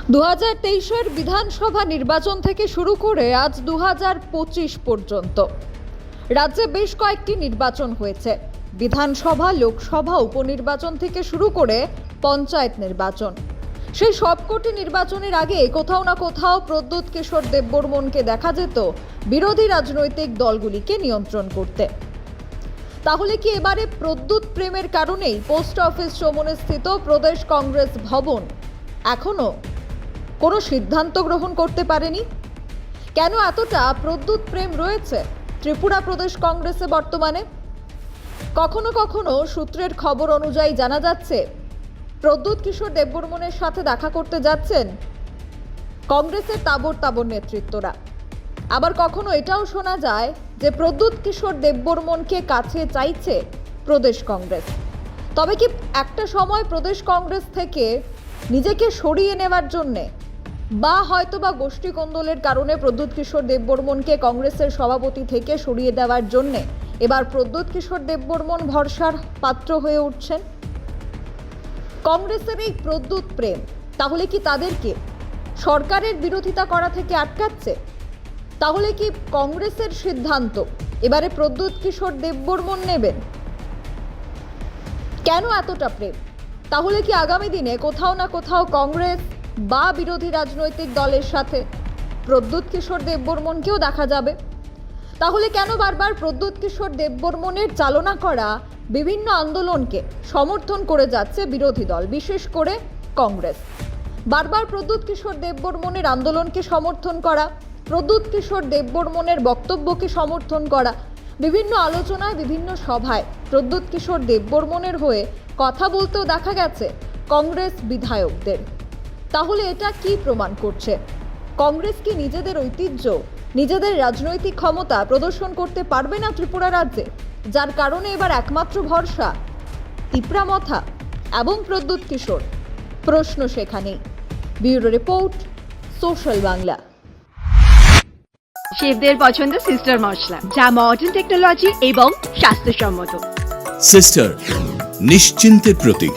2023-এর বিধানসভা নির্বাচন থেকে শুরু করে আজ 2025 পর্যন্ত রাজ্যে বেশ কয়েকটি নির্বাচন হয়েছে। বিধানসভা, লোকসভা, উপনির্বাচন থেকে শুরু করে পঞ্চায়েত নির্বাচন। সেই সবকটি নির্বাচনের আগে কোথাও না কোথাও প্রদ্যুৎ কিশোর দেববর্মনকে দেখা যেত বিরোধী রাজনৈতিক দলগুলিকে নিয়ন্ত্রণ করতে। তাহলে কি এবারে প্রদ্যুৎ প্রেমের কারণেই পোস্ট অফিস চৌমুহনী স্থিত প্রদেশ কংগ্রেস ভবন এখনো কোনো সিদ্ধান্ত গ্রহণ করতে পারেনি? কেন এতটা প্রদ্যুৎ প্রেম রয়েছে ত্রিপুরা প্রদেশ কংগ্রেসে বর্তমানে? কখনো কখনো সূত্রের খবর অনুযায়ী জানা যাচ্ছে প্রদ্যুৎ কিশোর দেববর্মনের সাথে দেখা করতে যাচ্ছেন কংগ্রেসের তাবড় তাবড় নেতৃত্বরা। আবার কখনো এটাও শোনা যায় যে প্রদ্যুৎ কিশোর দেববর্মনকে কাছে চাইছে প্রদেশ কংগ্রেস। তবে কি একটা সময় প্রদেশ কংগ্রেস থেকে নিজেকে সরিয়ে নেওয়ার জন্যে বা হয়তোবা গোষ্ঠী কোন্দলের কারণে প্রদ্যুৎ কিশোর দেববর্মনকে কংগ্রেসের সভাপতি থেকে সরিয়ে দেওয়ার জন্যে এবার প্রদ্যুৎ কিশোর দেববর্মন ভরসার পাত্র হয়ে উঠছেন? কংগ্রেসের এই প্রদ্যুৎ প্রেম তাহলে কি তাদেরকে সরকারের বিরোধিতা করা থেকে আটকাচ্ছে? তাহলে কি কংগ্রেসের সিদ্ধান্ত এবারে প্রদ্যুৎ কিশোর দেববর্মন নেবেন? কেন এতটা প্রেম? তাহলে কি আগামী দিনে কোথাও না কোথাও কংগ্রেস বা বিরোধী রাজনৈতিক দলের সাথে প্রদ্যুৎ কিশোর দেববর্মনকেও দেখা যাবে? তাহলে কেন বারবার প্রদ্যুৎ কিশোর দেববর্মনের চালনা করা বিভিন্ন আন্দোলনকে সমর্থন করে যাচ্ছে বিরোধী দল, বিশেষ করে কংগ্রেস? বারবার প্রদ্যুৎ কিশোর দেববর্মনের আন্দোলনকে সমর্থন করা, প্রদ্যুৎ কিশোর দেববর্মনের বক্তব্যকে সমর্থন করা, বিভিন্ন আলোচনায়, বিভিন্ন সভায় প্রদ্যুৎ কিশোর দেববর্মনের হয়ে কথা বলতেও দেখা গেছে কংগ্রেস বিধায়কদের। তাহলে এটা কি প্রমাণ করছে? কংগ্রেস কি নিজেদের ঐতিহ্য, নিজেদের রাজনৈতিক ক্ষমতা প্রদর্শন করতে পারবে না ত্রিপুরা রাজ্যে, যার কারণে এবার একমাত্র ভরসা তিপ্রামথা এবং প্রদ্যুৎ কিশোর? প্রশ্ন সেখানেই। Bureau report, social Bangla. শেফদের পছন্দ সিস্টার মশলা, যা মডার্ন টেকনোলজি এবং স্বাস্থ্যসম্মত। সিস্টার, নিশ্চিন্তের প্রতীক।